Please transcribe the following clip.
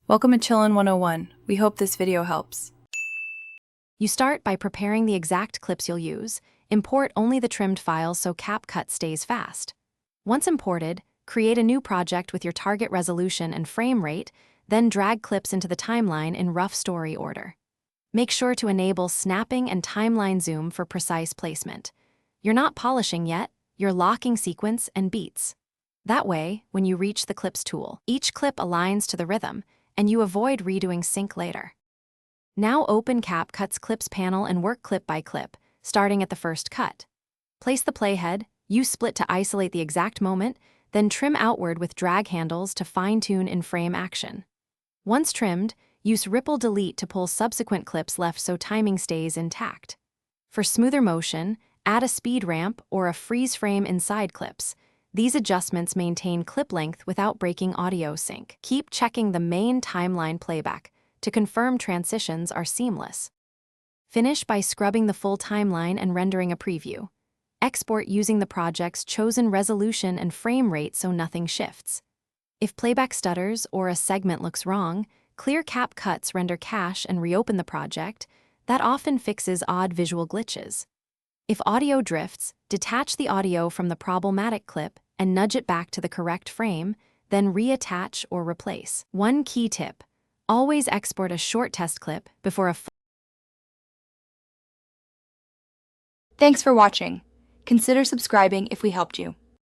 Welcome to Chillin' 101. We hope this video helps. You start by preparing the exact clips you'll use. Import only the trimmed files so Capcut stays fast. Once imported, create a new project with your target resolution and frame rate, then drag clips into the timeline in rough story order. Make sure to enable snapping and timeline zoom for precise placement. You're not polishing yet, you're locking sequence and beats. That way, when you reach the clips tool, each clip aligns to the rhythm, and you avoid redoing sync later. Now open Capcut's Clips panel and work clip by clip, starting at the first cut. Place the playhead, use split to isolate the exact moment, then trim outward with drag handles to fine-tune in-frame action. Once trimmed, use ripple delete to pull subsequent clips left so timing stays intact. For smoother motion, add a speed ramp or a freeze frame inside clips. These adjustments maintain clip length without breaking audio sync. Keep checking the main timeline playback to confirm transitions are seamless. Finish by scrubbing the full timeline and rendering a preview. Export using the project's chosen resolution and frame rate so nothing shifts. If playback stutters or a segment looks wrong, clear Capcut's render cache and reopen the project. That often fixes odd visual glitches. If audio drifts, detach the audio from the problematic clip and nudge it back to the correct frame, then reattach or replace. One key tip: always export a short test clip before a Thanks for watching. Consider subscribing if we helped you.